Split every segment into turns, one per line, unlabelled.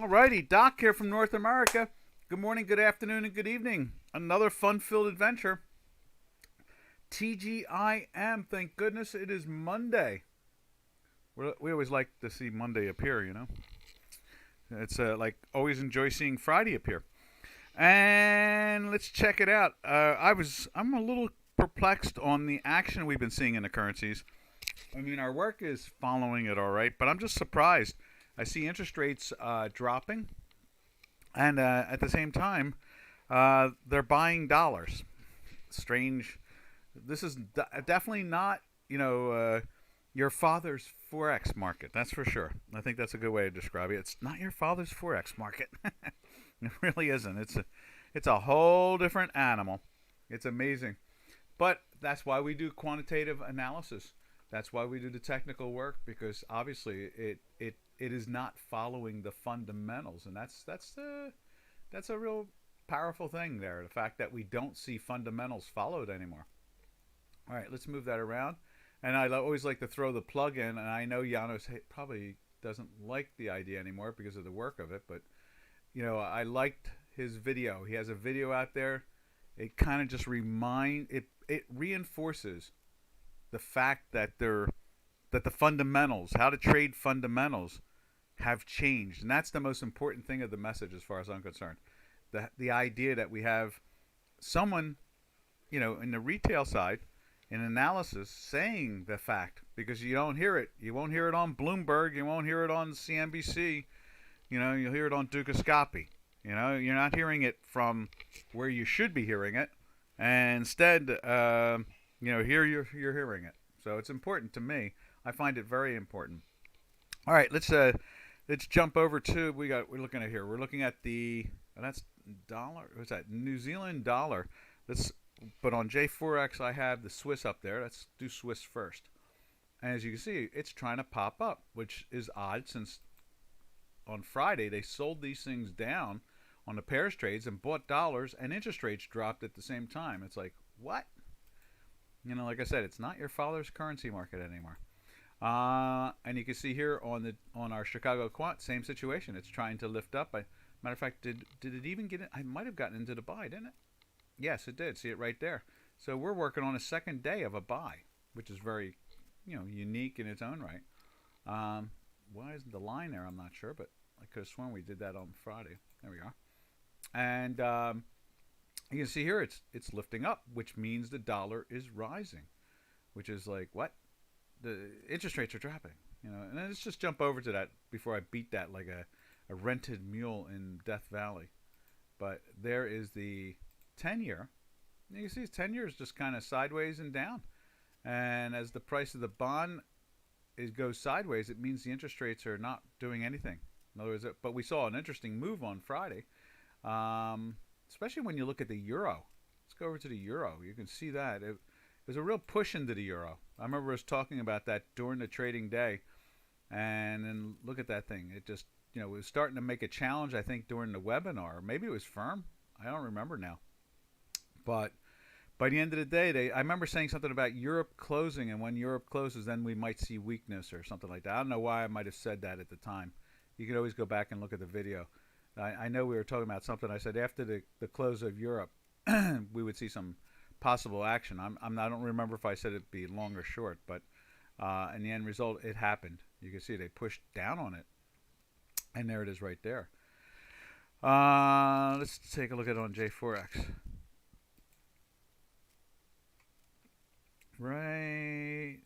Alrighty, Doc here from North America. Good morning, good afternoon, and good evening. Another fun-filled adventure. TGIM, thank goodness it is Monday. We always like to see Monday appear, you know. It's like always enjoy seeing Friday appear. And let's check it out. I'm a little perplexed on the action we've been seeing in the currencies. I mean, our work is following it all right, but I'm just surprised. I see interest rates dropping, and at the same time, they're buying dollars. Strange. This is definitely not, your father's Forex market. That's for sure. I think that's a good way to describe it. It's not your father's Forex market. It really isn't. It's a whole different animal. It's amazing. But that's why we do quantitative analysis. That's why we do the technical work, because obviously it is not following the fundamentals, and that's a real powerful thing there. The fact that we don't see fundamentals followed anymore. All right, let's move that around. And I always like to throw the plug in, and I know Janos probably doesn't like the idea anymore because of the work of it, but I liked his video. He has a video out there. It kind of just it reinforces the fact that the fundamentals, how to trade fundamentals, have changed, and that's the most important thing of the message as far as I'm concerned. The idea that we have someone, in the retail side, in analysis, saying the fact, because you don't hear it. You won't hear it on Bloomberg. You won't hear it on CNBC. You'll hear it on Dukascopy. You're not hearing it from where you should be hearing it, and instead, here you're hearing it. So it's important to me. I find it very important. All right, let's jump over to we're looking at here. We're looking at that's dollar. What's that? New Zealand dollar. But on J4X I have the Swiss up there. Let's do Swiss first. And as you can see, it's trying to pop up, which is odd since on Friday they sold these things down on the pairs trades and bought dollars, and interest rates dropped at the same time. It's like, what? Like I said, it's not your father's currency market anymore. And you can see here on our Chicago quant, same situation. It's trying to lift up. Matter of fact, did it even get in? I might have gotten into the buy, didn't it? Yes, it did. See it right there. So we're working on a second day of a buy, which is very, unique in its own right. Why isn't the line there? I'm not sure, but I could have sworn we did that on Friday. There we are. And you can see here it's lifting up, which means the dollar is rising, which is like, what? The interest rates are dropping, And then let's just jump over to that before I beat that like a rented mule in Death Valley. But there is the 10-year. You can see 10 years just kind of sideways and down. And as the price of the bond goes sideways, it means the interest rates are not doing anything. In other words, but we saw an interesting move on Friday, especially when you look at the euro. Let's go over to the euro. You can see that. There's a real push into the euro. I remember us talking about that during the trading day. And then look at that thing. It just, it was starting to make a challenge, I think, during the webinar. Maybe it was firm. I don't remember now. But by the end of the day, I remember saying something about Europe closing, and when Europe closes, then we might see weakness or something like that. I don't know why I might have said that at the time. You can always go back and look at the video. I know we were talking about something. I said after the close of Europe, we would see some possible action. I don't remember if I said it'd be long or short, but in the end result, it happened. You can see they pushed down on it, and there it is right there. Let's take a look at it on J4X. Right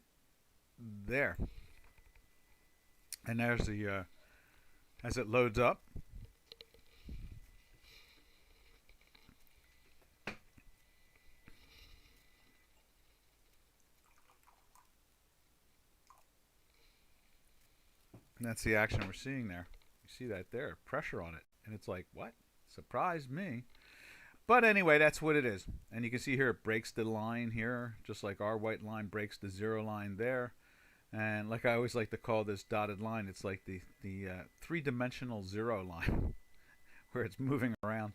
there. And there's the, as it loads up. And that's the action we're seeing there. You see that there, pressure on it. And it's like, what? Surprised me. But anyway, that's what it is. And you can see here it breaks the line here, just like our white line breaks the zero line there. And like I always like to call this dotted line, it's like the three-dimensional zero line where it's moving around.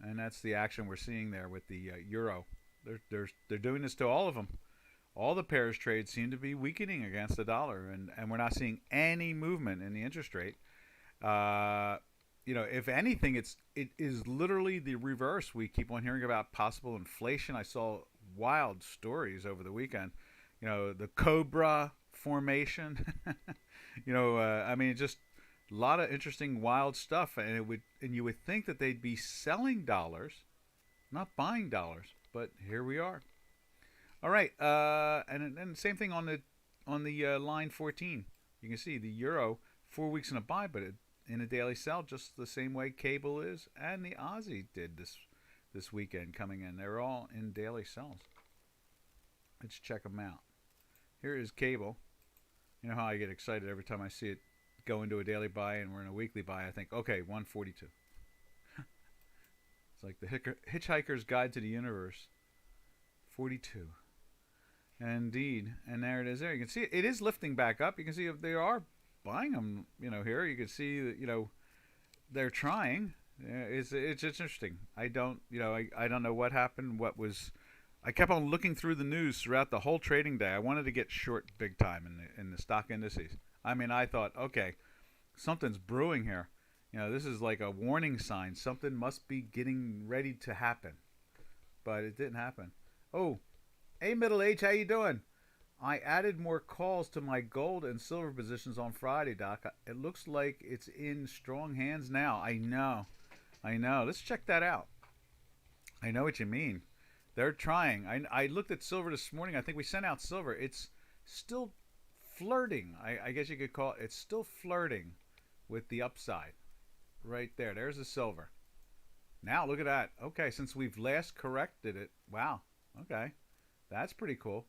And that's the action we're seeing there with the euro. They're doing this to all of them. All the pairs trades seem to be weakening against the dollar, and we're not seeing any movement in the interest rate. if anything, it is literally the reverse. We keep on hearing about possible inflation. I saw wild stories over the weekend. The Cobra formation. I mean, just a lot of interesting, wild stuff, and you would think that they'd be selling dollars, not buying dollars, but here we are. All right, and same thing on the line 14. You can see the euro 4 weeks in a buy, but in a daily sell, just the same way cable is, and the Aussie did this weekend coming in. They're all in daily sells. Let's check them out. Here is cable. You know how I get excited every time I see it go into a daily buy and we're in a weekly buy. I think, okay, 142. It's like the Hitchhiker's Guide to the Universe. 42. Indeed. And there it is there. You can see it is lifting back up. You can see if they are buying them, here. You can see that, they're trying. It's interesting. I don't know what happened, I kept on looking through the news throughout the whole trading day. I wanted to get short big time in the stock indices. I mean, I thought, okay, something's brewing here. This is like a warning sign. Something must be getting ready to happen. But it didn't happen. Oh, hey, Middle Age, how you doing? I added more calls to my gold and silver positions on Friday, Doc. It looks like it's in strong hands now. I know. Let's check that out. I know what you mean. They're trying. I looked at silver this morning. I think we sent out silver. It's still flirting. I guess you could call it. It's still flirting with the upside. Right there. There's the silver. Now, look at that. Okay, since we've last corrected it. Wow. Okay. That's pretty cool.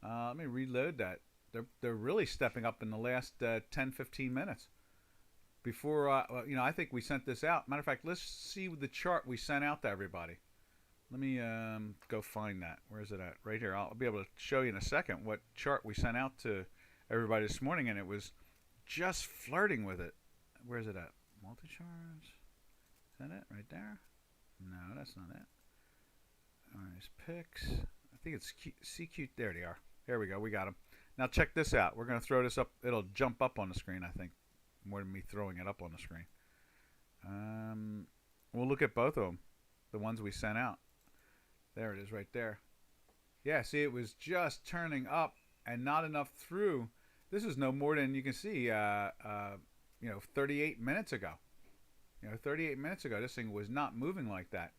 Let me reload that. They're really stepping up in the last 10, 15 minutes. Before, I think we sent this out. Matter of fact, let's see the chart we sent out to everybody. Let me go find that. Where is it at? Right here. I'll be able to show you in a second what chart we sent out to everybody this morning, and it was just flirting with it. Where is it at? Multi-charts. Is that it? Right there? No, that's not it. All right, picks. I think it's CQ. There they are. There we go. We got them. Now check this out. We're going to throw this up. It'll jump up on the screen, I think, more than me throwing it up on the screen. We'll look at both of them, the ones we sent out. There it is right there. Yeah, see, it was just turning up and not enough through. This is no more than, you can see, 38 minutes ago. 38 minutes ago, this thing was not moving like that.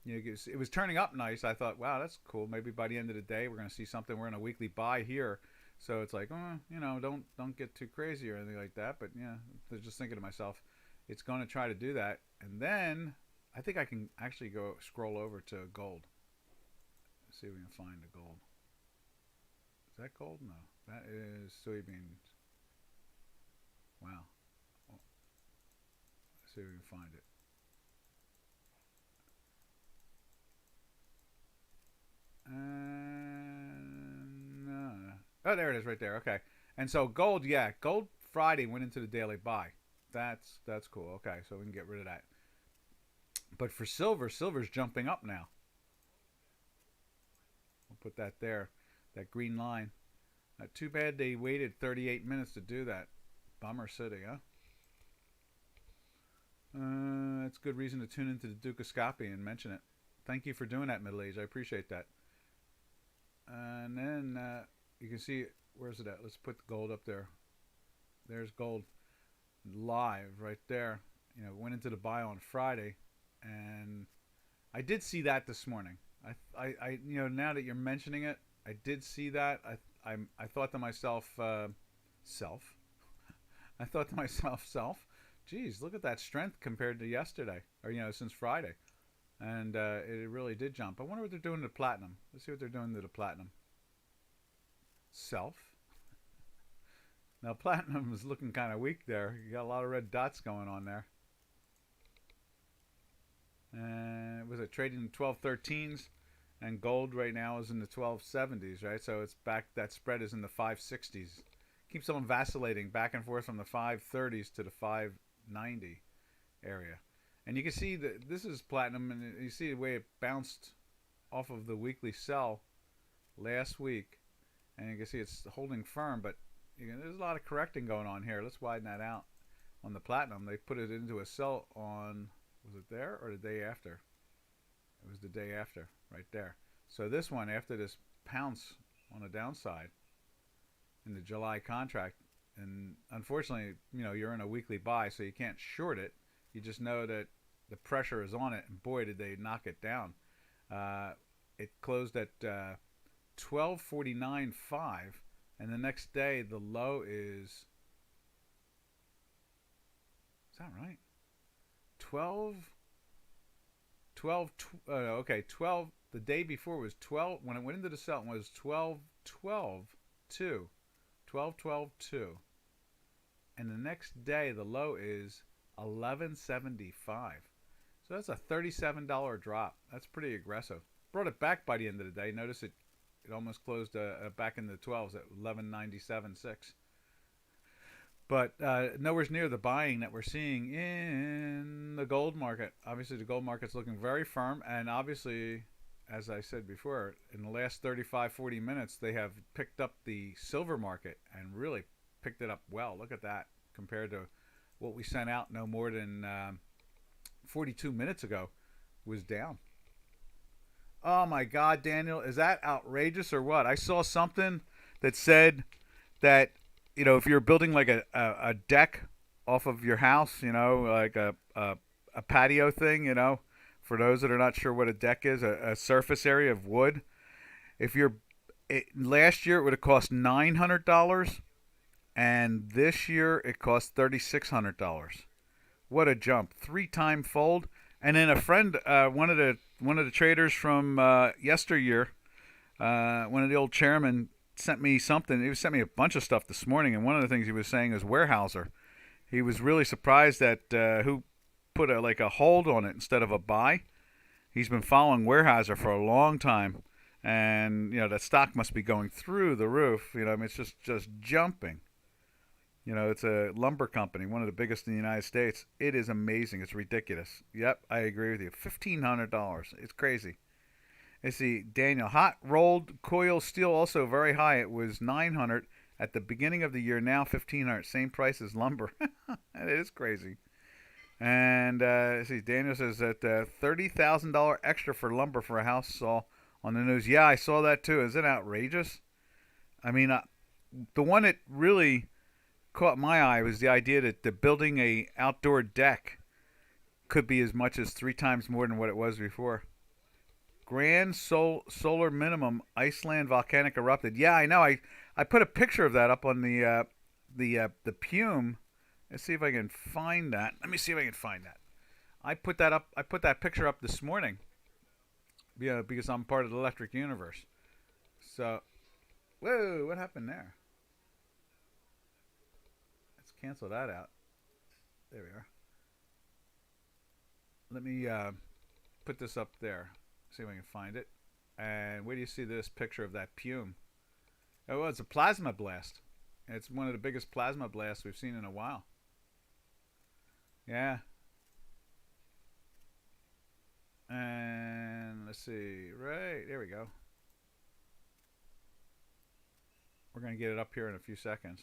It was turning up nice. I thought, wow, that's cool. Maybe by the end of the day, we're going to see something. We're in a weekly buy here. So it's like, don't get too crazy or anything like that. But, yeah, I was just thinking to myself, it's going to try to do that. And then I think I can actually go scroll over to gold. Let's see if we can find the gold. Is that gold? No. That is soybeans. Wow. Let's see if we can find it. No. Oh, there it is right there. Okay. And so gold, yeah. Gold Friday went into the daily buy. That's cool. Okay, so we can get rid of that. But for silver's jumping up now. We'll put that there, that green line. Too bad they waited 38 minutes to do that. Bummer city, huh? That's good reason to tune into the Dukascopy and mention it. Thank you for doing that, Middle Age. I appreciate that. And then you can see, where's it at? Let's put gold up there. There's gold live right there. Went into the buy on Friday, and I did see that this morning. I now that you're mentioning it, I did see that. I thought to myself, self. I thought to myself, geez, look at that strength compared to yesterday, or since Friday. And it really did jump. I wonder what they're doing to the platinum. Let's see what they're doing to the platinum. Self. Now, platinum is looking kind of weak there. You got a lot of red dots going on there. And was it trading in 1213s? And gold right now is in the 1270s, right? So it's back. That spread is in the 560s. Keeps on vacillating back and forth from the 530s to the 590 area. And you can see that this is platinum, and you see the way it bounced off of the weekly sell last week. And you can see it's holding firm, but there's a lot of correcting going on here. Let's widen that out. on the platinum. They put it into a sell on, was it there or the day after? It was the day after, right there. So this one, after this pounce on the downside in the July contract, and unfortunately, you're in a weekly buy, so you can't short it. You just know that the pressure is on it, and boy, did they knock it down. It closed at 1249.5, and the next day the low is that right? 12. Okay, 12. The day before was 12. When it went into the sell, it was 12.12.2. 12.12.2. And the next day, the low is 11.75. So that's a $37 drop. That's pretty aggressive. Brought it back by the end of the day. Notice it almost closed back in the 12s at 11.97.6. But nowhere near the buying that we're seeing in the gold market. Obviously, the gold market's looking very firm. And obviously, as I said before, in the last 35, 40 minutes, they have picked up the silver market and really picked it up well. Look at that compared to what we sent out no more than 42 minutes ago was down. Oh, my God, Daniel. Is that outrageous or what? I saw something that said that if you're building like a deck off of your house, like a patio thing, for those that are not sure what a deck is, a surface area of wood. Last year it would have cost $900, and this year it cost $3,600. What a jump! 3-time fold. And then a friend, one of the traders from yesteryear, one of the old chairmen, sent me something. He sent me a bunch of stuff this morning, and one of the things he was saying is Weyerhaeuser. He was really surprised that who put a hold on it instead of a buy. He's been following Weyerhaeuser for a long time, and that stock must be going through the roof. It's just jumping. It's a lumber company, one of the biggest in the United States. It is amazing. It's ridiculous. Yep, I agree with you. $1,500. It's crazy. Let's see, Daniel. Hot rolled coil steel also very high. It was $900 at the beginning of the year. Now $1,500. Same price as lumber. It is crazy. And let's see, Daniel says that $30,000 extra for lumber for a house saw on the news. Yeah, I saw that too. Is it outrageous? I mean, the one that really caught my eye was the idea that the building a outdoor deck could be as much as 3 times more than what it was before. Grand solar minimum. Iceland volcanic erupted. Yeah, I know. I put a picture of that up on the Pume. Let's see if I can find that. Let me see if I can find that. I put that up. I put that picture up this morning. Yeah, because I'm part of the Electric Universe. So, whoa, what happened there? Let's cancel that out. There we are. Let me put this up there. See if I can find it. And where do you see this picture of that Pume? Oh, well, it's a plasma blast. It's one of the biggest plasma blasts we've seen in a while. Yeah. And let's see. Right, there we go. We're going to get it up here in a few seconds.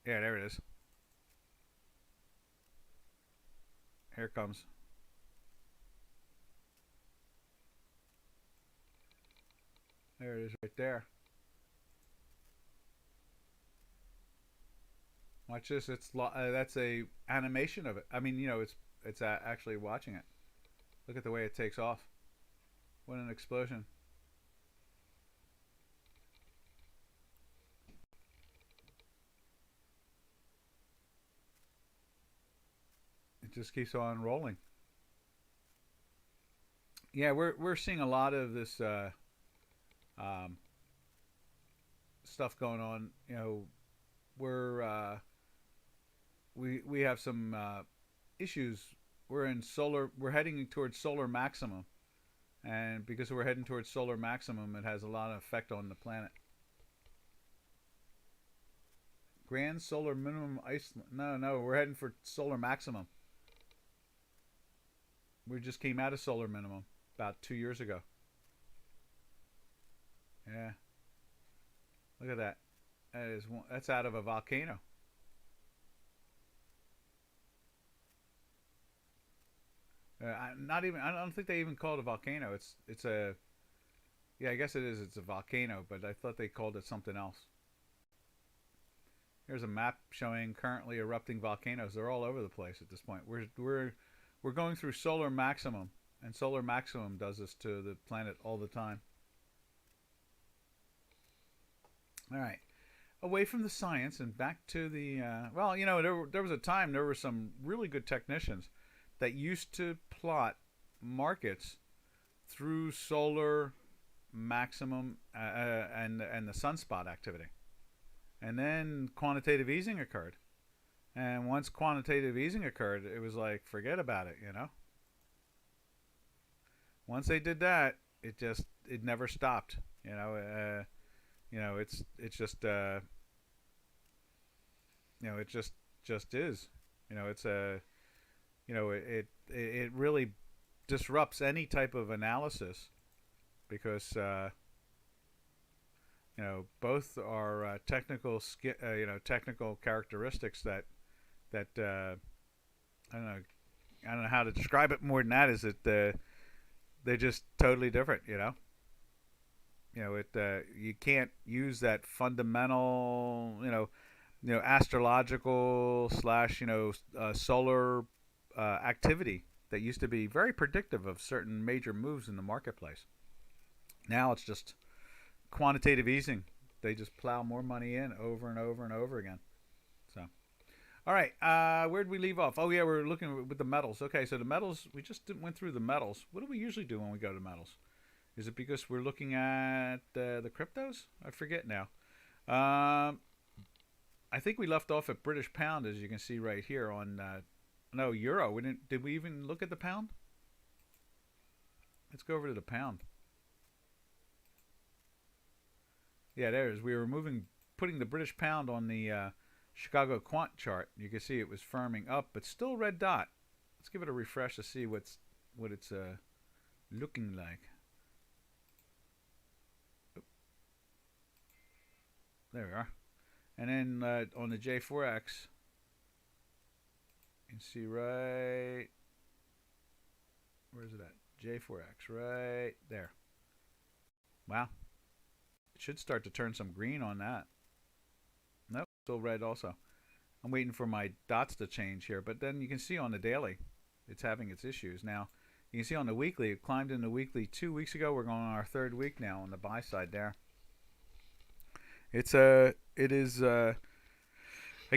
Yeah, there it is. Here it comes. There it is right there. Watch this. That's a animation of it. I mean, it's actually watching it. Look at the way it takes off. What an explosion. It just keeps on rolling. Yeah, we're seeing a lot of this stuff going on. We have some issues. We're heading towards solar maximum, and because we're heading towards solar maximum, it has a lot of effect on the planet. Grand solar minimum Iceland. No, we're heading for solar maximum. We just came out of solar minimum about 2 years ago. Yeah. Look at that. That's out of a volcano. Not even. I don't think they even call it a volcano. It's a. Yeah, I guess it is. It's a volcano, but I thought they called it something else. Here's a map showing currently erupting volcanoes. They're all over the place at this point. We're going through solar maximum, and solar maximum does this to the planet all the time. All right, away from the science and back to the well, there was a time there were some really good technicians that used to plot markets through solar maximum and the sunspot activity. And then quantitative easing occurred. And once quantitative easing occurred, it was like, forget about it, Once they did that, it never stopped. It's just it just is. It's a it really disrupts any type of analysis because both are technical characteristics that I don't know how to describe it more than that. Is that they're just totally different. You can't use that fundamental astrological / solar activity that used to be very predictive of certain major moves in the marketplace. Now it's just quantitative easing. They just plow more money in over and over and over again. So, all right, where'd we leave off? Oh yeah, we're looking with the metals. Okay, so the metals, we just went through the metals. What do we usually do when we go to metals? Is it because we're looking at the cryptos? I forget now. I think we left off at British pound, as you can see right here on no, euro. We didn't. Did we even look at the pound? Let's go over to the pound. Yeah, there it is. We were putting the British pound on the Chicago quant chart. You can see it was firming up, but still red dot. Let's give it a refresh to see what it's looking like. There we are. And then on the J4X, you can see right, where's it at? J4X, right there. Wow. It should start to turn some green on that. Nope, still red also. I'm waiting for my dots to change here, but then you can see on the daily, it's having its issues. Now, you can see on the weekly, it climbed in the weekly 2 weeks ago. We're going on our third week now on the buy side there. It is, I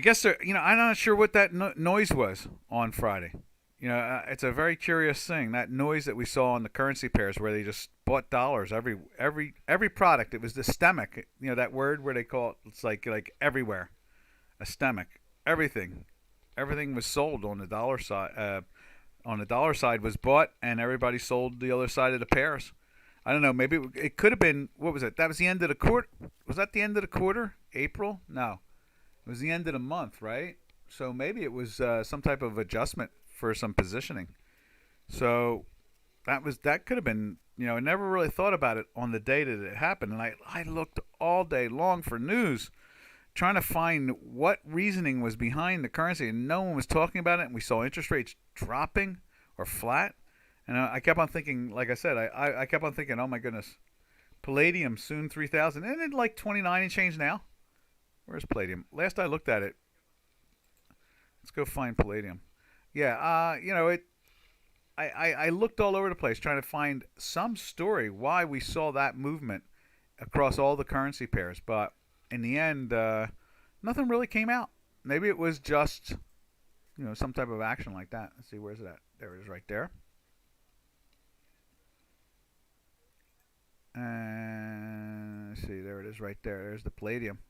guess, I'm not sure what that noise was on Friday. It's a very curious thing, that noise that we saw on the currency pairs where they just bought dollars every product. It was the systemic, that word where they call it, it's like everywhere, a systemic, everything was sold on the dollar side. On the dollar side was bought, and everybody sold the other side of the pairs. I don't know. Maybe it could have been, what was it? That was the end of the quarter. Was that the end of the quarter? April? No. It was the end of the month, right? So maybe it was some type of adjustment for some positioning. So that could have been, I never really thought about it on the day that it happened. And I looked all day long for news, trying to find what reasoning was behind the currency. And no one was talking about it. And we saw interest rates dropping or flat. And I kept on thinking, like I said, I kept on thinking, oh my goodness, Palladium soon 3,000. Isn't it like 29 and change now? Where's Palladium? Last I looked at it. Let's go find Palladium. Yeah, I looked all over the place trying to find some story why we saw that movement across all the currency pairs. But in the end, nothing really came out. Maybe it was just, some type of action like that. Let's see, where's it at? There it is right there. Let's see, there it is right there. There's the Palladium.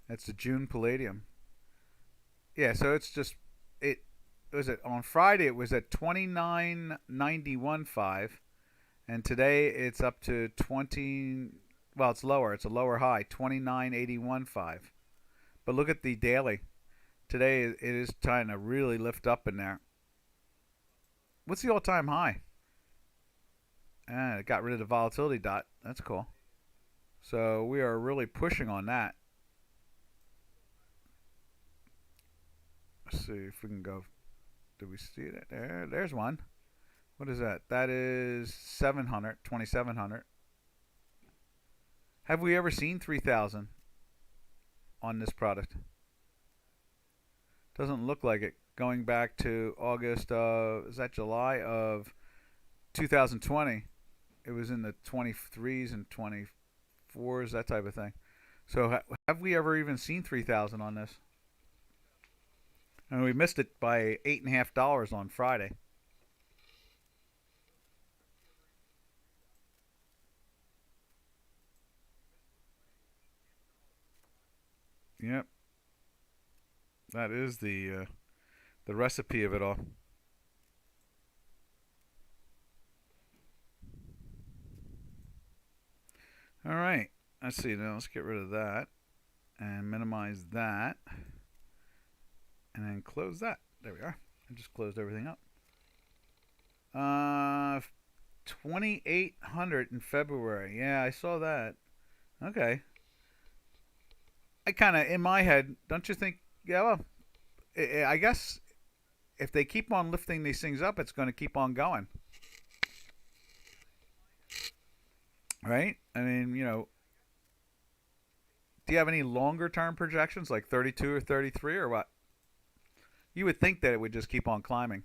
That's the June Palladium. Yeah, so it's just, on Friday it was at 29.91.5, and today it's up to it's lower. It's a lower high, 29.81.5. But look at the daily. Today it is trying to really lift up in there. What's the all-time high? It got rid of the volatility dot. That's cool. So we are really pushing on that. Let's see if we can go. Do we see it? There's one. What is that? That is 700, 2,700. Have we ever seen 3,000 on this product? Doesn't look like it. Going back to August of, is that July of 2020? It was in the 23s and 24s, that type of thing. So have we ever even seen 3,000 on this? And we missed it by $8.50 on Friday. Yep, that is the recipe of it all. All right, let's see. Now let's get rid of that and minimize that, and then close that. There we are. I just closed everything up. 2,800 in February. Yeah, I saw that. Okay. I kind of, in my head, don't you think? Yeah, well, I guess if they keep on lifting these things up, it's going to keep on going, right? I mean, do you have any longer term projections, like 32 or 33 or what? You would think that it would just keep on climbing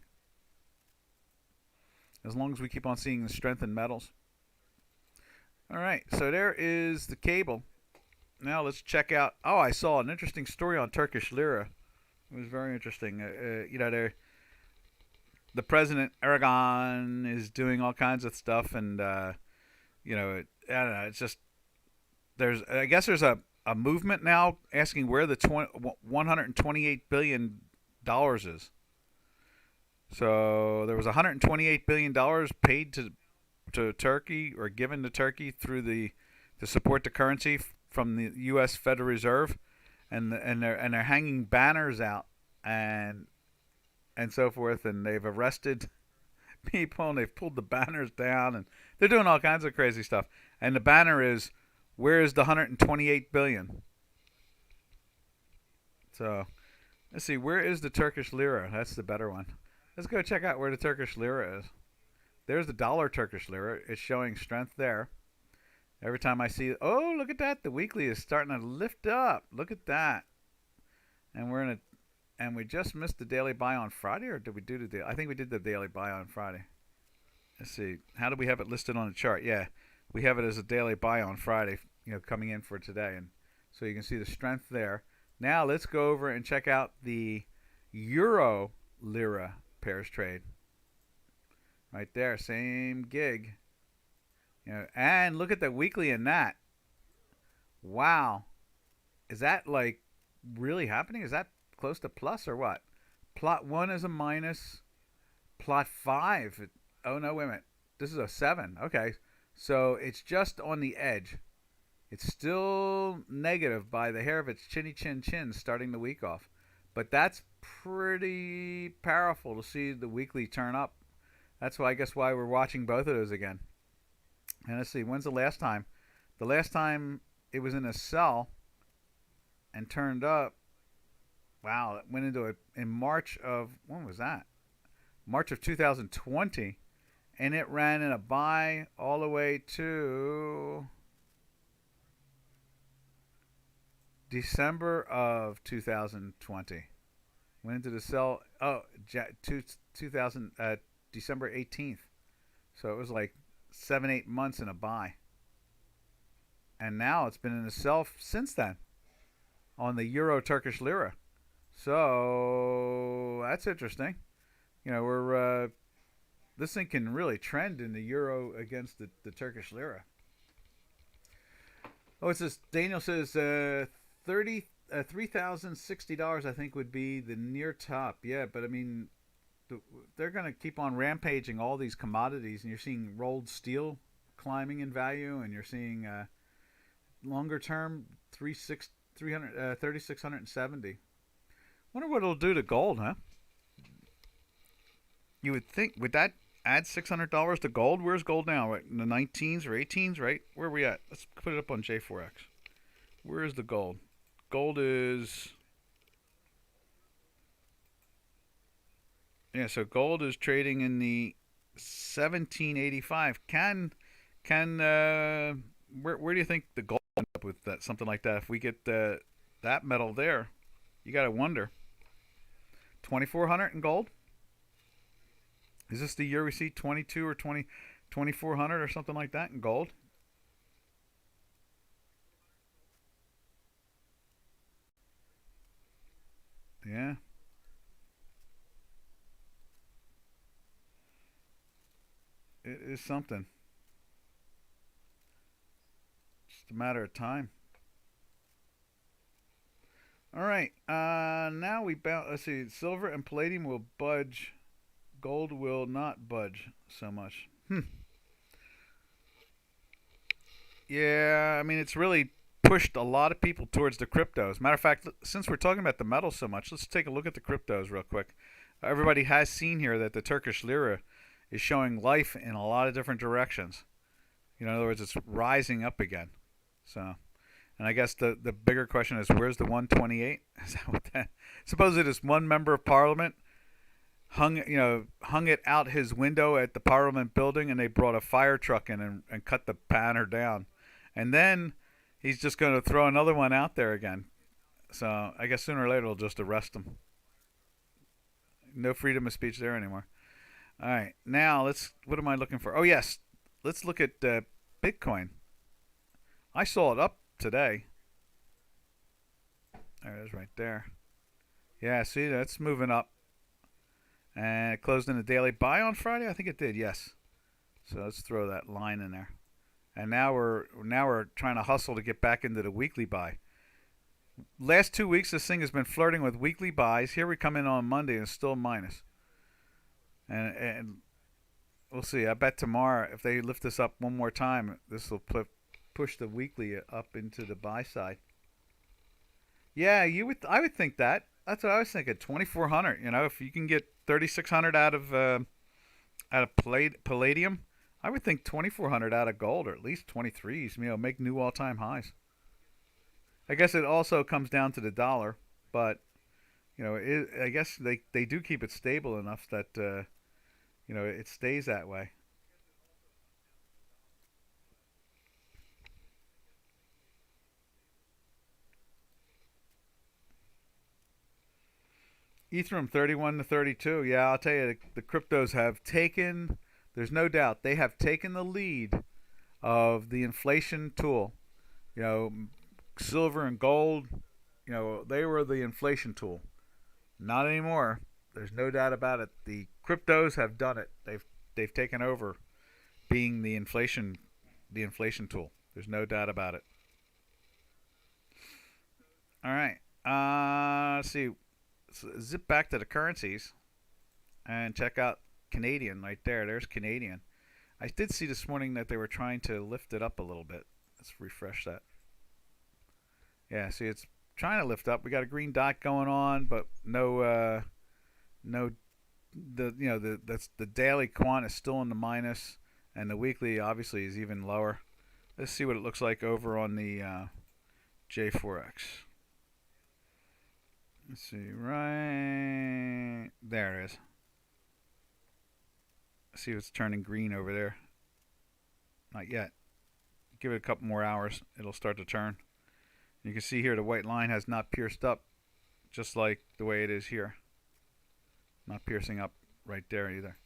as long as we keep on seeing the strength in metals. All right, so there is the cable. Now let's check out. Oh, I saw an interesting story on Turkish Lira. It was very interesting. The president Erdogan is doing all kinds of stuff, and I don't know. It's just I guess there's a movement now asking where the 128 billion dollars is. So there was 128 billion dollars paid to Turkey or given to Turkey through to support the currency from the U.S. Federal Reserve, and they're hanging banners out and so forth, and they've arrested people and they've pulled the banners down, and they're doing all kinds of crazy stuff. And the banner is, "Where is the 128 billion?" So let's see, where is the Turkish lira? That's the better one. Let's go check out where the Turkish lira is. There's the dollar Turkish lira. It's showing strength there. Every time I see, oh, look at that. The weekly is starting to lift up. Look at that. And and we just missed the daily buy on Friday, or did we do the daily? I think we did the daily buy on Friday. Let's see. How do we have it listed on the chart? Yeah, we have it as a daily buy on Friday, coming in for today. And so you can see the strength there. Now let's go over and check out the Euro Lira pairs trade. Right there, same gig. And look at the weekly in that. Wow. Is that like really happening? Is that close to plus or what? Plot 1 is a minus. Plot 5. Oh, no, wait a minute. This is a 7. Okay. So it's just on the edge. It's still negative by the hair of its chinny chin chin starting the week off. But that's pretty powerful to see the weekly turn up. That's why I guess why we're watching both of those again. And let's see, when's the last time? The last time it was in a sell and turned up. Wow, it went into it in March of, when was that? March of 2020. And it ran in a buy all the way to December of 2020. Went into the sell, 2000, December 18th. So it was like 7-8 months in a buy, and now it's been in a sell since then on the Euro Turkish Lira. So that's interesting. We're this thing can really trend in the euro against the Turkish Lira. Oh, it says Daniel says $3,060 I think would be the near top. Yeah, but I mean, they're going to keep on rampaging all these commodities, and you're seeing rolled steel climbing in value, and you're seeing longer term 3,670. Wonder what it'll do to gold, huh? You would think, would that Add $600 to gold. Where's gold now? Right in the 19s or 18s, right? Where are we at? Let's put it up on J4X. Where is the gold? Gold is, yeah. So gold is trading in the 1785. Where do you think the gold end up with that? Something like that. If we get that metal there, you got to wonder. 2400 in gold. Is this the year we see 22 or 2400 or something like that in gold? Yeah, it is something. Just a matter of time. All right. Now we bounce. Let's see. Silver and palladium will budge. Gold will not budge so much. Yeah, I mean it's really pushed a lot of people towards the cryptos. Matter of fact, since we're talking about the metals so much, let's take a look at the cryptos real quick. Everybody has seen here that the Turkish Lira is showing life in a lot of different directions. You know, in other words, it's rising up again. So, and I guess the bigger question is, where's the 128? Is that what that? Suppose it is one member of parliament hung it out his window at the Parliament building, and they brought a fire truck in and cut the banner down, and then he's just going to throw another one out there again. So I guess sooner or later they'll just arrest him. No freedom of speech there anymore. All right, now let's. What am I looking for? Oh yes, let's look at Bitcoin. I saw it up today. There it is, right there. Yeah, see, that's moving up. And it closed in a daily buy on Friday. I think it did. Yes. So let's throw that line in there. And now we're trying to hustle to get back into the weekly buy. Last 2 weeks, this thing has been flirting with weekly buys. Here we come in on Monday and it's still minus. And we'll see. I bet tomorrow, if they lift this up one more time, this will push the weekly up into the buy side. Yeah, I would think that. That's what I was thinking. 2,400. You know, if you can get 3,600 out of palladium, I would think 2,400 out of gold, or at least 23s. You know, make new all-time highs. I guess it also comes down to the dollar, but you know, I guess they do keep it stable enough that you know, it stays that way. Ethereum 31 to 32. Yeah, I'll tell you, the cryptos have taken. There's no doubt they have taken the lead of the inflation tool. You know, silver and gold. You know, they were the inflation tool. Not anymore. There's no doubt about it. The cryptos have done it. They've taken over being the inflation tool. There's no doubt about it. All right. Let's see. Zip back to the currencies and check out Canadian right there. There's Canadian. I did see this morning that they were trying to lift it up a little bit. Let's refresh that. Yeah, see, it's trying to lift up. We got a green dot going on, but no, that's the daily quant is still in the minus, and the weekly obviously is even lower. Let's see what it looks like over on the J4X. Let's see, right there it is. See if it's turning green over there. Not yet. Give it a couple more hours. It'll start to turn. You can see here the white line has not pierced up, just like the way it is here. Not piercing up right there either.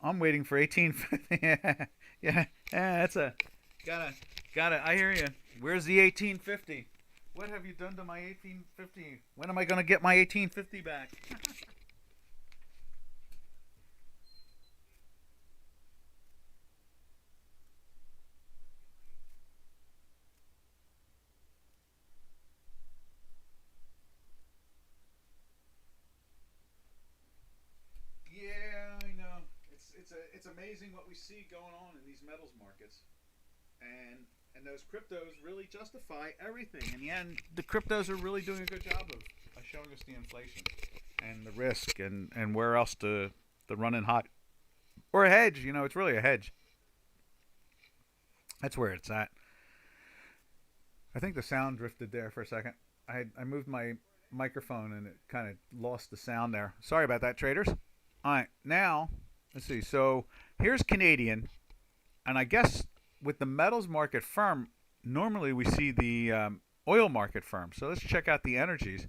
I'm waiting for 1850. Yeah, that's a got it. I hear you. Where's the 1850? What have you done to my 1850? When am I going to get my 1850 back? Yeah, I know. It's amazing what we see going on in these metals markets, and those cryptos really justify everything. In the end, the cryptos are really doing a good job of showing us the inflation. and the risk and where else to run and hide or a hedge. It's really a hedge. That's where it's at. I think the sound drifted there for a second. I moved my microphone and it kind of lost the sound there. Sorry about that, traders. All right, now let's see. So here's Canadian, and I guess with the metals market firm, normally we see the oil market firm. So let's check out the energies.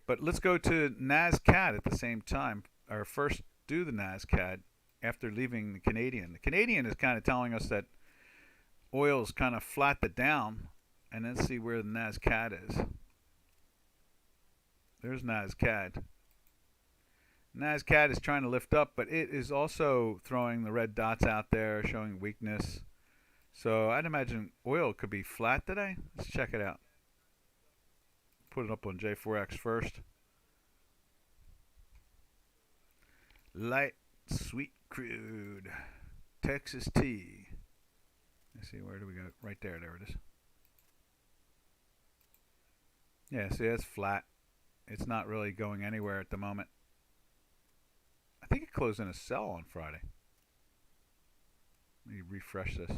But let's go to NASCAD at the same time, or first do the NASCAD after leaving the Canadian. The Canadian is kind of telling us that oil's kind of flattened down, and let's see where the NASCAD is. There's NASCAD. NASCAD is trying to lift up, but it is also throwing the red dots out there, showing weakness. So I'd imagine oil could be flat today. Let's check it out. Put it up on J4X first. Light sweet crude, Texas tea. Let's see, where do we go? Right there. There it is. Yeah, see, it's flat. It's not really going anywhere at the moment. I think it closed in a sell on Friday. Let me refresh this.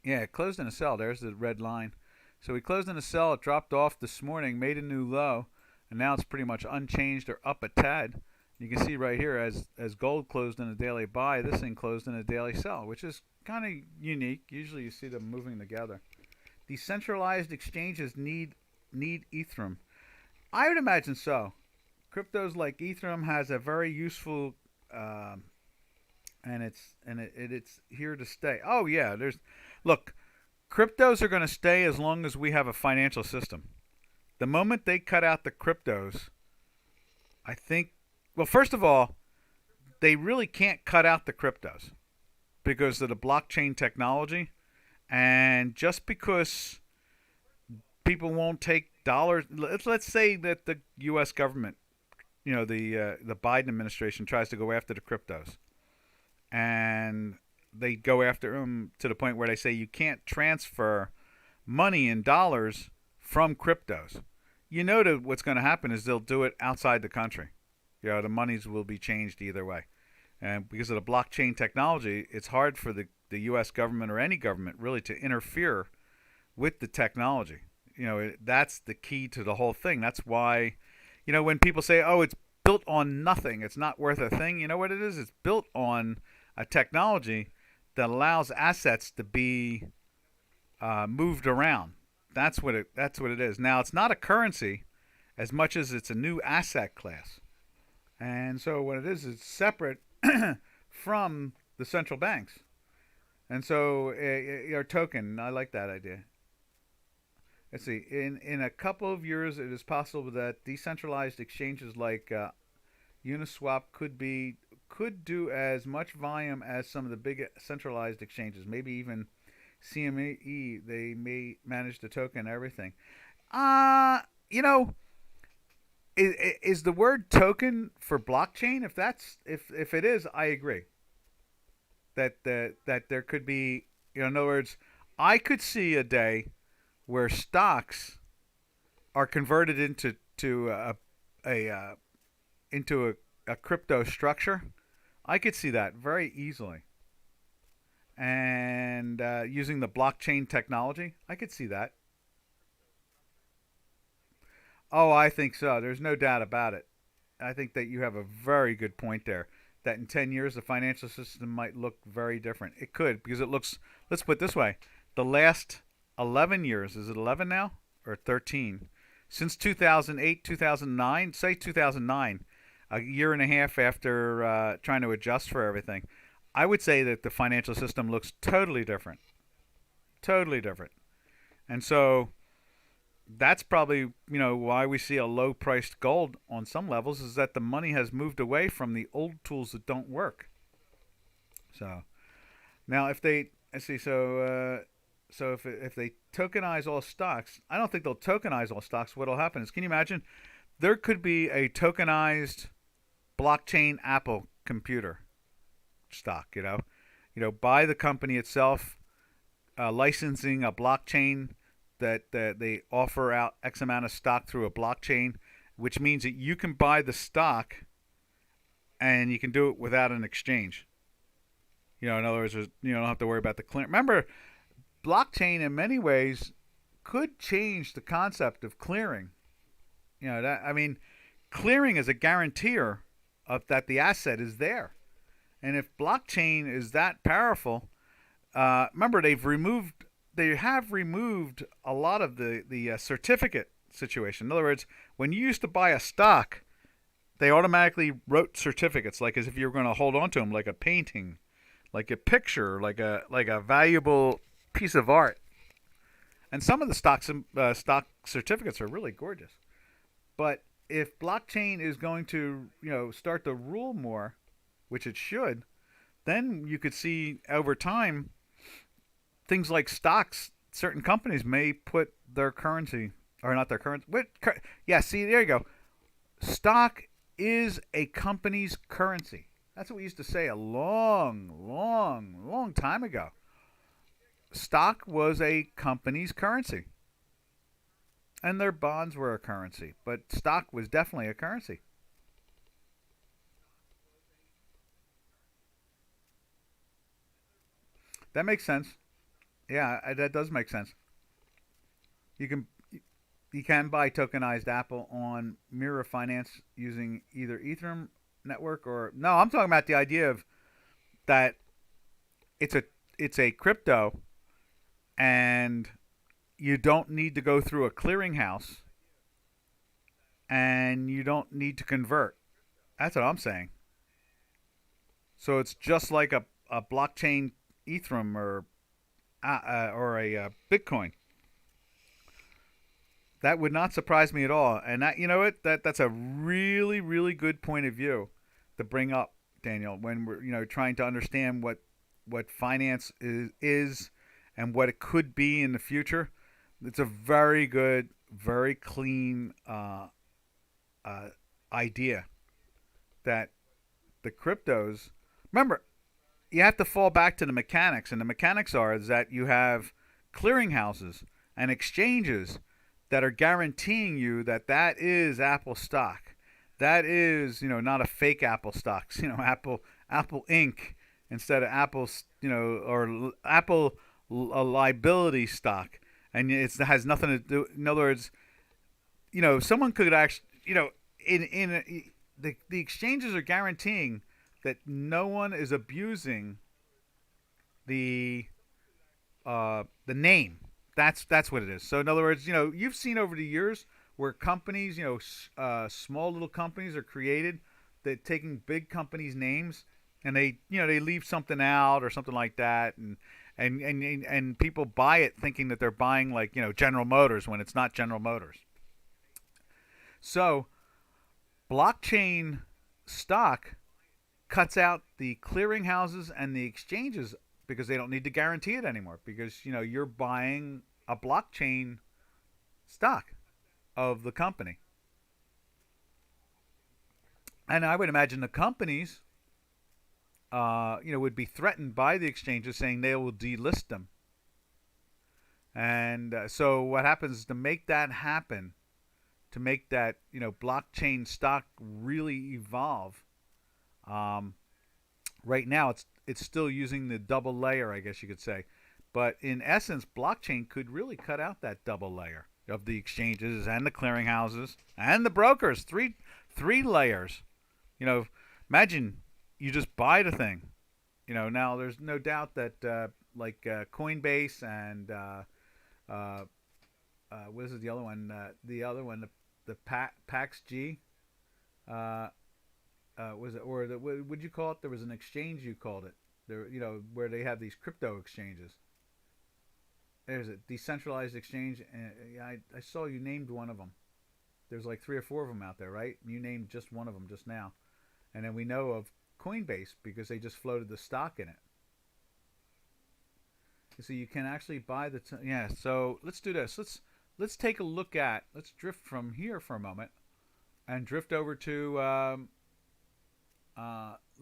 Yeah, it closed in a sell. There's the red line. So we closed in a sell. It dropped off this morning, made a new low, and now it's pretty much unchanged or up a tad. You can see right here, as gold closed in a daily buy, this thing closed in a daily sell, which is kind of unique. Usually you see them moving together. Decentralized exchanges need Ethereum. I would imagine so. Cryptos like Ethereum has a very useful, and it's here to stay. Oh yeah, look, cryptos are going to stay as long as we have a financial system. The moment they cut out the cryptos, I think, well, first of all, they really can't cut out the cryptos because of the blockchain technology, and just because people won't take dollars. Let's say that the U.S. government, the Biden administration tries to go after the cryptos, and they go after them to the point where they say you can't transfer money in dollars from cryptos. What's going to happen is they'll do it outside the country. The monies will be changed either way. And because of the blockchain technology, it's hard for the U.S. government or any government really to interfere with the technology. That's the key to the whole thing. That's why, when people say, oh, it's built on nothing, it's not worth a thing, you know what it is? It's built on a technology that allows assets to be moved around. That's what it is. Now, it's not a currency as much as it's a new asset class. And so what it is, it's separate from the central banks. And so your token, I like that idea. Let's see. In a couple of years, it is possible that decentralized exchanges like Uniswap could do as much volume as some of the big centralized exchanges. Maybe even CME. They may manage the token and everything. Is the word token for blockchain? If it is, I agree. That there could be, in other words, I could see a day where stocks are converted into a crypto structure. I could see that very easily. And using the blockchain technology, I could see that. Oh, I think so. There's no doubt about it. I think that you have a very good point there. That in 10 years, the financial system might look very different. It could, because it looks, let's put it this way, the last 11 years, is it 11 now? Or 13? Since 2008, 2009, say 2009, a year and a half after trying to adjust for everything, I would say that the financial system looks totally different. Totally different. And so that's probably, why we see a low-priced gold on some levels, is that the money has moved away from the old tools that don't work. So now if they, let's see, so if they tokenize all stocks, I don't think they'll tokenize all stocks. What will happen is, can you imagine, there could be a tokenized blockchain Apple computer stock, by the company itself, licensing a blockchain that they offer out X amount of stock through a blockchain, which means that you can buy the stock and you can do it without an exchange. In other words, you don't have to worry about the clearing. Remember, blockchain in many ways could change the concept of clearing. Clearing is a guarantor of that the asset is there. And if blockchain is that powerful, remember they have removed a lot of the certificate situation. In other words, when you used to buy a stock, they automatically wrote certificates, like as if you were going to hold on to them, like a painting, like a picture, like a valuable piece of art. And some of the stock certificates are really gorgeous. But if blockchain is going to start to rule more, which it should, then you could see over time things like stocks. Certain companies may put their currency, or not their currency. Yeah, see, there you go. Stock is a company's currency. That's what we used to say a long time ago. Stock was a company's currency. And their bonds were a currency. But stock was definitely a currency. That makes sense. Yeah, that does make sense. You can you can buy tokenized Apple on Mirror Finance using either Ethereum network or no. I'm talking about the idea of that it's a crypto, and you don't need to go through a clearinghouse, and you don't need to convert. That's what I'm saying. So it's just like a blockchain Ethereum or a Bitcoin. That would not surprise me at all. And that, you know what, that's a really good point of view to bring up, Daniel, when we're trying to understand what finance is and what it could be in the future. It's a very good, very clean idea that the cryptos. Remember, you have to fall back to the mechanics, and the mechanics are that you have clearinghouses and exchanges that are guaranteeing you that that is Apple stock. That is, not a fake Apple stocks. Apple Inc. instead of Apple's, or Apple a liability stock, and it has nothing to do. In other words, someone could actually, the exchanges are guaranteeing that no one is abusing the name. That's what it is. So in other words, you've seen over the years where companies, small little companies are created that taking big companies' names, and they leave something out or something like that, and people buy it thinking that they're buying like General Motors when it's not General Motors. So blockchain stock cuts out the clearinghouses and the exchanges because they don't need to guarantee it anymore, because you're buying a blockchain stock of the company. And I would imagine the companies would be threatened by the exchanges saying they will delist them. And so what happens to make that happen, to make that blockchain stock really evolve? Right now, it's still using the double layer, I guess you could say, but in essence, blockchain could really cut out that double layer of the exchanges and the clearinghouses and the brokers. Three layers. Imagine you just buy the thing. Now there's no doubt that Coinbase and what is it, the other one? The Pax G. Was it, or what would you call it? There was an exchange you called it. There, where they have these crypto exchanges. There's a decentralized exchange, and I saw you named one of them. There's like 3 or 4 of them out there, right? You named just one of them just now, and then we know of Coinbase because they just floated the stock in it. So you can actually buy the yeah. So let's do this. Let's take a look at. Let's drift from here for a moment, and drift over to.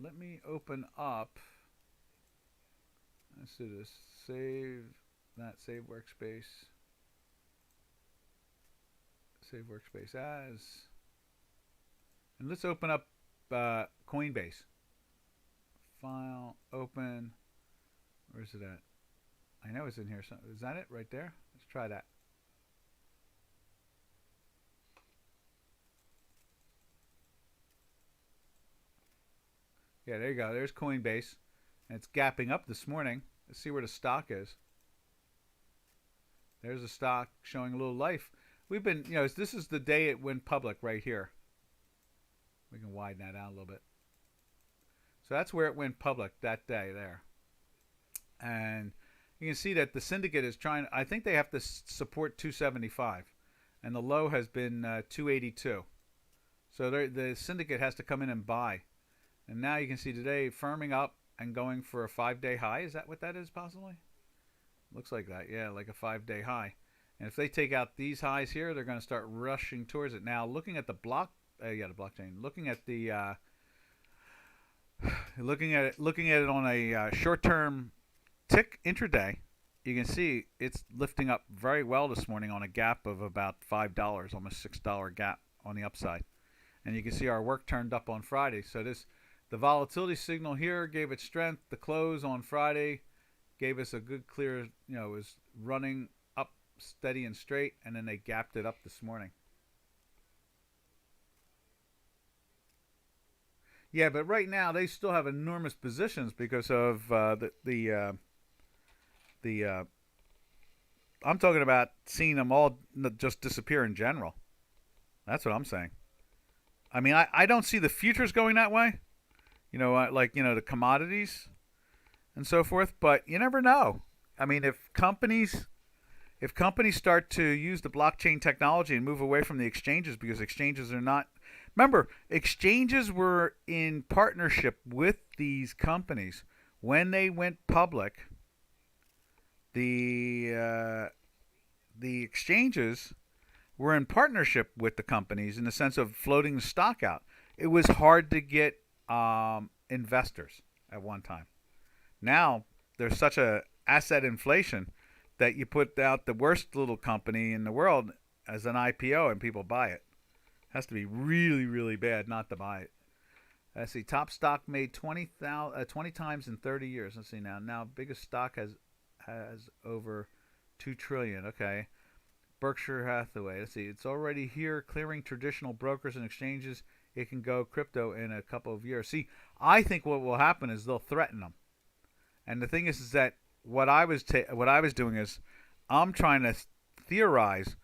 Let me open up. Let's do this. Save workspace. Save workspace as. And let's open up Coinbase. File, open. Where's it at? I know it's in here. Is that it right there? Let's try that. Yeah, there you go. There's Coinbase. And it's gapping up this morning. Let's see where the stock is. There's the stock showing a little life. We've been, this is the day it went public right here. We can widen that out a little bit. So that's where it went public that day there. And you can see that the syndicate is trying, I think they have to support 275. And the low has been 282. So the syndicate has to come in and buy. And now you can see today firming up and going for a 5-day high. Is that what that is possibly? Looks like that. Yeah, like a 5-day high. And if they take out these highs here, they're going to start rushing towards it. Now, looking at the the blockchain, looking at the looking at it on a short-term tick intraday, you can see it's lifting up very well this morning on a gap of about $5, almost $6 gap on the upside. And you can see our work turned up on Friday. So the volatility signal here gave it strength. The close on Friday gave us a good clear, it was running up steady and straight, and then they gapped it up this morning. Yeah, but right now they still have enormous positions because of I'm talking about seeing them all just disappear in general. That's what I'm saying. I mean, I don't see the futures going that way. The commodities and so forth, but you never know. I mean, if companies start to use the blockchain technology and move away from the exchanges, because exchanges are not, remember, exchanges were in partnership with these companies when they went public. The exchanges were in partnership with the companies in the sense of floating the stock out. It was hard to get investors at one time. Now there's such a asset inflation that you put out the worst little company in the world as an IPO and people buy it. Has to be really, really bad not to buy it. Let's see. Top stock made 20 times in 30 years. Let's see now. Now biggest stock has over 2 trillion. Okay. Berkshire Hathaway. Let's see. It's already here clearing traditional brokers and exchanges. It can go crypto in a couple of years. See, I think what will happen is they'll threaten them. And the thing is that what I was doing is I'm trying to theorize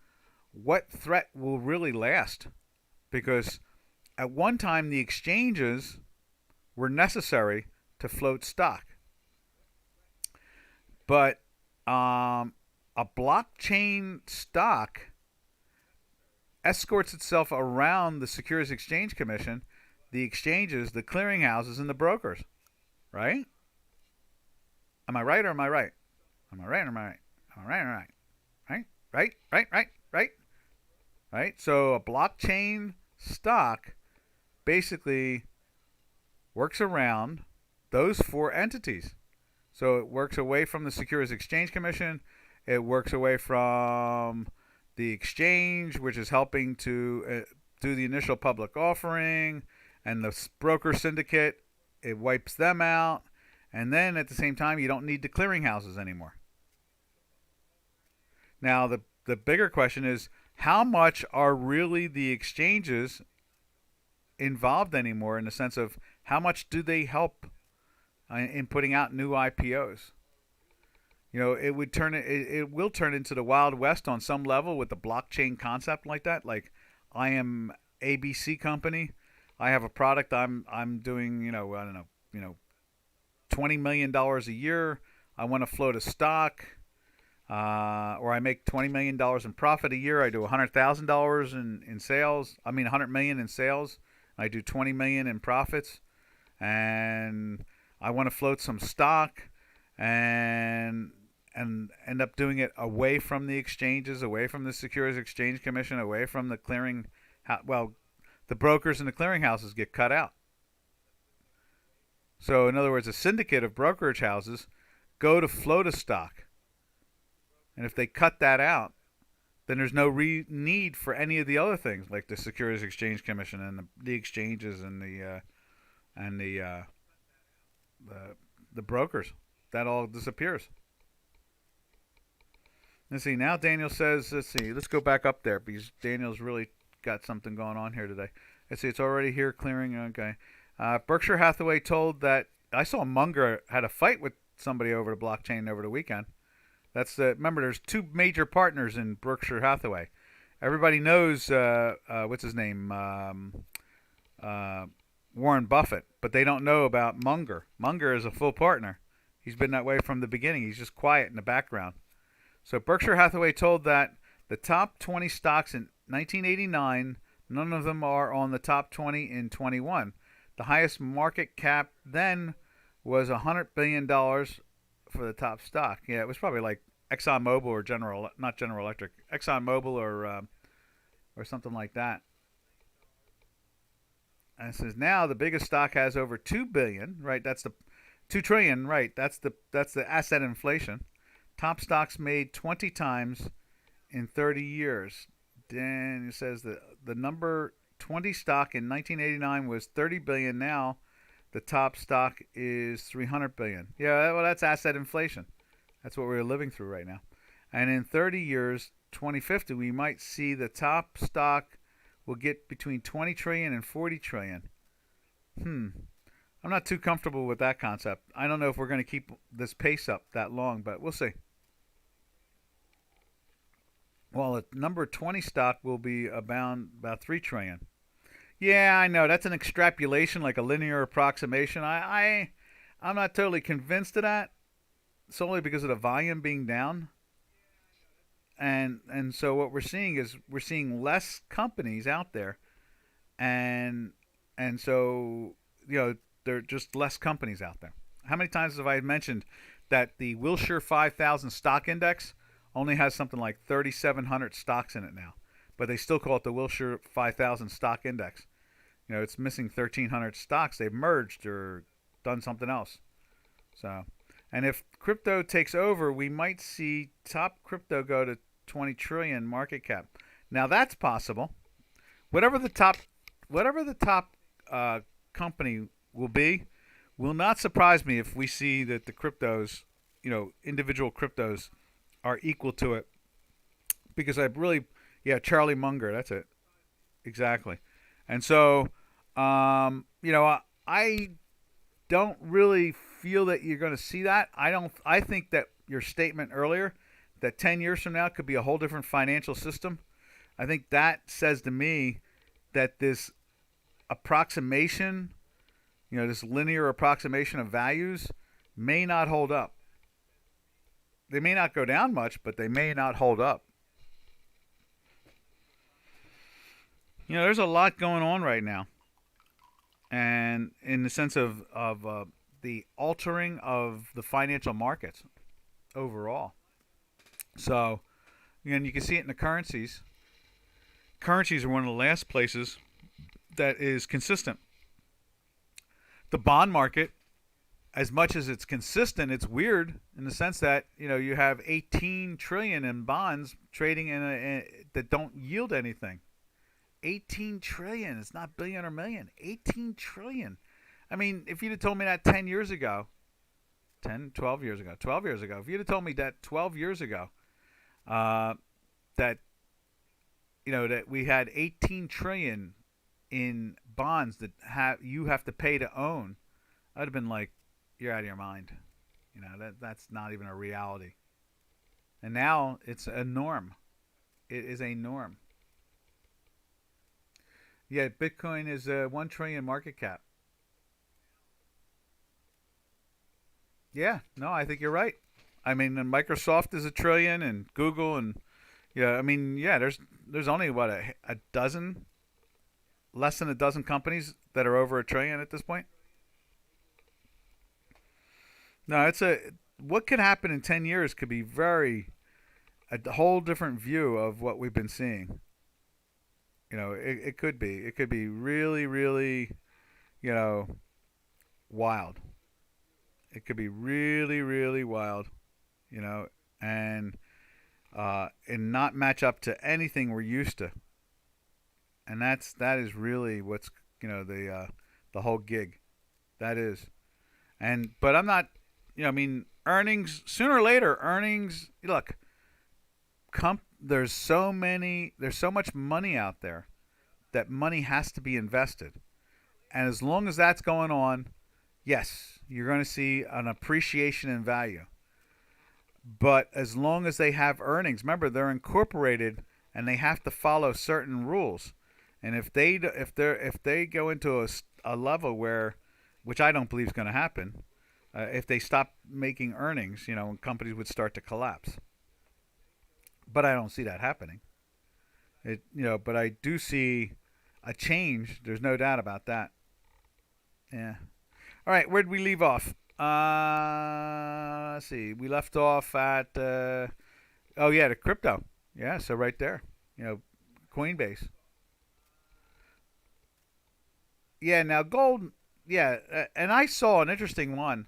what threat will really last, because at one time the exchanges were necessary to float stock, but a blockchain stock escorts itself around the Securities Exchange Commission, the exchanges, the clearinghouses, and the brokers, right? Am I right or am I right? Am I right or am I right? Am I right or am I right? Right? So a blockchain stock basically works around those four entities. So it works away from the Securities Exchange Commission. It works away from the exchange, which is helping to do the initial public offering, and the broker syndicate, it wipes them out. And then at the same time, you don't need the clearinghouses anymore. Now, the bigger question is, how much are really the exchanges involved anymore, in the sense of how much do they help in putting out new IPOs? It will turn into the Wild West on some level with the blockchain concept like that. Like, I am ABC company. I have a product I'm doing, I don't know, $20 million a year. I want to float a stock, or I make $20 million in profit a year. I do $100,000 in sales. I mean, $100 million in sales. I do $20 million in profits, and I want to float some stock and end up doing it away from the exchanges, away from the Securities Exchange Commission, away from the clearing. Well, the brokers and the clearinghouses get cut out. So, in other words, a syndicate of brokerage houses go to float a stock. And if they cut that out, then there's no need for any of the other things like the Securities Exchange Commission and the exchanges and and the, uh, the brokers. That all disappears. Let's see. Now Daniel says, let's see. Let's go back up there because Daniel's really got something going on here today. Let's see. It's already here clearing. Okay. Berkshire Hathaway told that I saw Munger had a fight with somebody over the blockchain over the weekend. Remember, there's two major partners in Berkshire Hathaway. Everybody knows what's his name, Warren Buffett, but they don't know about Munger. Munger is a full partner. He's been that way from the beginning. He's just quiet in the background. So Berkshire Hathaway told that the top 20 stocks in 1989, none of them are on the top 20 in 21. The highest market cap then was $100 billion for the top stock. Yeah, it was probably like ExxonMobil or not General Electric, ExxonMobil or something like that. And it says now the biggest stock has over 2 billion, right? That's the 2 trillion, right? That's the asset inflation. Top stocks made 20 times in 30 years. Then it says that the number 20 stock in 1989 was 30 billion. Now the top stock is 300 billion. Yeah, well, that's asset inflation. That's what we're living through right now. And in 30 years, 2050, we might see the top stock will get between 20 trillion and 40 trillion. I'm not too comfortable with that concept. I don't know if we're going to keep this pace up that long, but we'll see. Well, the number 20 stock will be about 3 trillion. Yeah, I know. That's an extrapolation, like a linear approximation. I'm not totally convinced of that, solely because of the volume being down. And so what we're seeing is we're seeing less companies out there, and so there are just less companies out there. How many times have I mentioned that the Wilshire 5000 stock index only has something like 3,700 stocks in it now, but they still call it the Wilshire 5000 stock index. It's missing 1,300 stocks. They've merged or done something else. So, and if crypto takes over, we might see top crypto go to 20 trillion market cap. Now that's possible. Whatever the top company will not surprise me if we see that the cryptos, individual cryptos, are equal to it. Because Charlie Munger, that's it, exactly. And so, I don't really feel that you're going to see that. I think that your statement earlier, that 10 years from now could be a whole different financial system, I think that says to me that this approximation, this linear approximation of values may not hold up. They may not go down much, but they may not hold up. There's a lot going on right now. And in the sense of the altering of the financial markets overall. So, you can see it in the currencies. Currencies are one of the last places that is consistent. The bond market, as much as it's consistent, it's weird in the sense that, you have 18 trillion in bonds trading that don't yield anything. 18 trillion. It's not billion or million. 18 trillion. I mean, if you'd have told me that 10 years ago, 12 years ago, if you'd have told me that 12 years ago, that we had 18 trillion in bonds that you have to pay to own, I'd have been like, you're out of your mind. That's not even a reality. And now it's a norm. It is a norm. Yeah, Bitcoin is a 1 trillion market cap. Yeah, no, I think you're right. I mean, and Microsoft is a trillion, and Google, and there's only what a dozen, less than a dozen companies that are over a trillion at this point. No, what could happen in 10 years could be a whole different view of what we've been seeing. It could be really, really, wild. It could be really, really wild, and and not match up to anything we're used to. And that is really what's the whole gig. That is. And but I'm not, I mean, earnings sooner or later. Earnings. Look, there's so much money out there that money has to be invested. And as long as that's going on, yes, you're going to see an appreciation in value. But as long as they have earnings, remember they're incorporated and they have to follow certain rules. And if they go into a level where, which I don't believe is going to happen, if they stop making earnings, companies would start to collapse. But I don't see that happening. But I do see a change. There's no doubt about that. Yeah. All right, where'd we leave off? Let's see. We left off at the crypto. Yeah, so right there, Coinbase. Yeah, now gold. Yeah, and I saw an interesting one.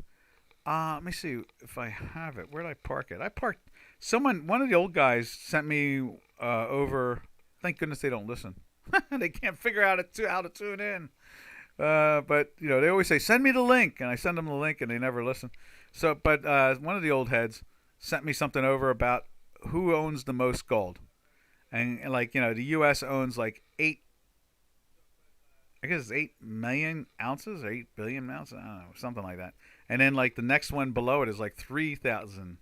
Let me see if I have it. Where did I park it? I parked. One of the old guys sent me over. Thank goodness they don't listen. They can't figure out how to tune in. But they always say, "Send me the link," and I send them the link, and they never listen. So, but one of the old heads sent me something over about who owns the most gold, and the U.S. owns like I guess it's 8 million ounces or 8 billion ounces. I don't know, something like that. And then the next one below it is like 3,000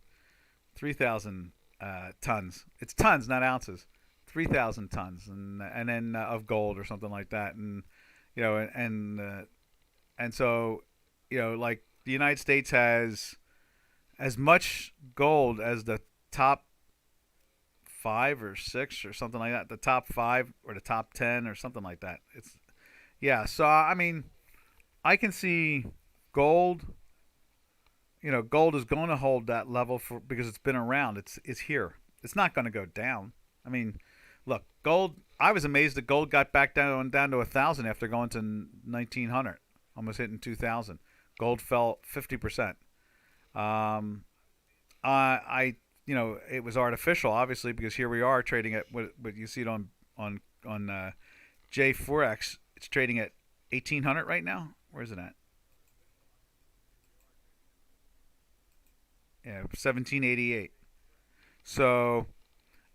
tons. It's tons, not ounces. 3,000 tons, and then of gold or something like that, and and so the United States has as much gold as the top 5 or 6 or something like that. The top 5 or the top 10 or something like that. So I mean, I can see gold. Gold is going to hold that level because it's been around. It's here. It's not going to go down. I mean, look, gold. I was amazed that gold got back down to 1,000 after going to 1,900, almost hitting 2,000. Gold fell 50%. It was artificial, obviously, because here we are trading at what you see it on J Forex. It's trading at 1,800 right now. Where is it at? Yeah, 1,788. So,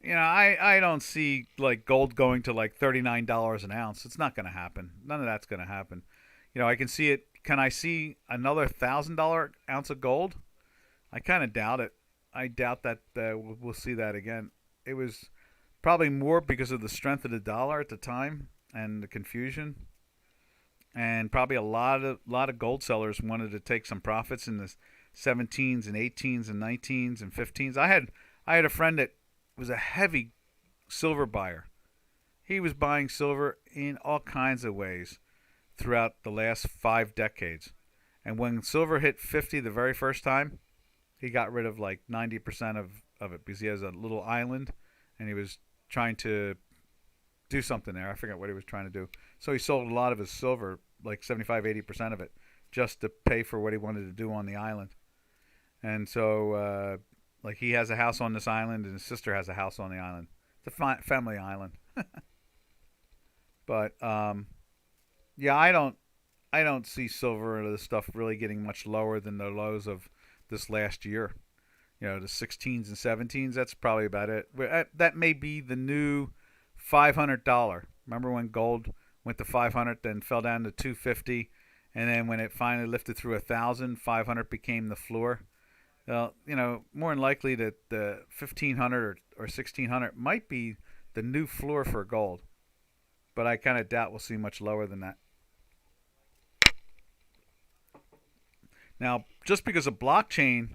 I don't see gold going to $39 an ounce. It's not going to happen. None of that's going to happen. I can see it. Can I see another $1,000 ounce of gold? I kind of doubt it. I doubt that we'll see that again. It was probably more because of the strength of the dollar at the time and the confusion, and probably a lot of gold sellers wanted to take some profits in the 17s and 18s and 19s and 15s. I had a friend that was a heavy silver buyer. He was buying silver in all kinds of ways throughout the last 5 decades. And when silver hit 50 the very first time, he got rid of 90% of it because he has a little island and he was trying to do something there. I forget what he was trying to do. So he sold a lot of his silver, 75-80% of it, just to pay for what he wanted to do on the island. And so he has a house on this island and his sister has a house on the island. It's a family island. But yeah, I don't see silver or this stuff really getting much lower than the lows of this last year. The 16s and 17s, that's probably about it. That may be the new $500. Remember when gold went to 500, then fell down to 250, and then when it finally lifted through 1,000, 500 became the floor. Well, more than likely that the 1,500 or 1,600 might be the new floor for gold, but I kind of doubt we'll see much lower than that. Now, just because of blockchain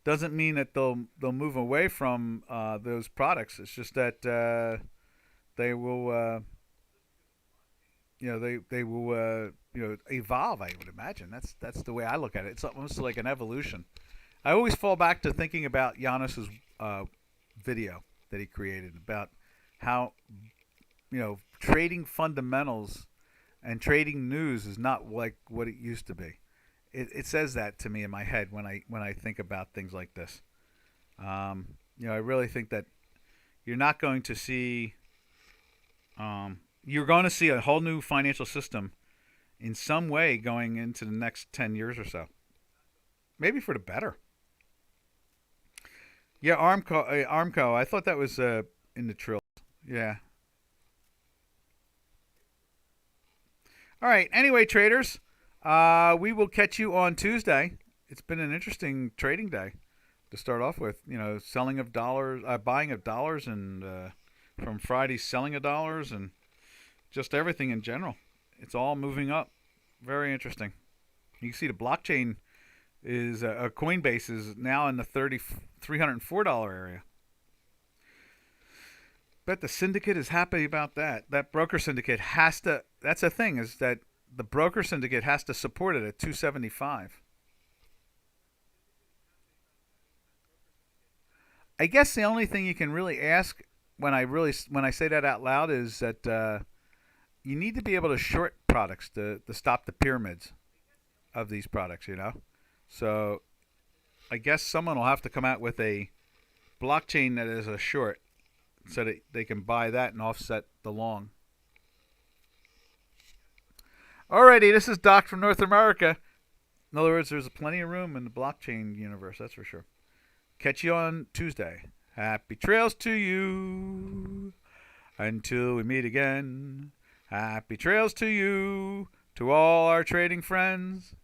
doesn't mean that they'll move away from those products. It's just that they will they will evolve. I would imagine that's the way I look at it. It's almost like an evolution. I always fall back to thinking about Giannis's video that he created about how trading fundamentals and trading news is not like what it used to be. It says that to me in my head when I think about things like this. I really think that you're not going to see. You're going to see a whole new financial system in some way going into the next 10 years or so. Maybe for the better. Yeah, Armco. I thought that was in the trills. Yeah. All right. Anyway, traders, we will catch you on Tuesday. It's been an interesting trading day to start off with. Selling of dollars, buying of dollars, and from Friday selling of dollars, and just everything in general. It's all moving up. Very interesting. You can see the blockchain is Coinbase is now in the $304 area. Bet the syndicate is happy about that. That broker syndicate has to. That's the thing, is that the broker syndicate has to support it at 275. I guess the only thing you can really ask when I say that out loud is that you need to be able to short products to stop the pyramids of these products. So I guess someone will have to come out with a blockchain that is a short, so that they can buy that and offset the long. Alrighty, this is Doc from North America. In other words, there's plenty of room in the blockchain universe, that's for sure. Catch you on Tuesday. Happy trails to you. Until we meet again. Happy trails to you. To all our trading friends.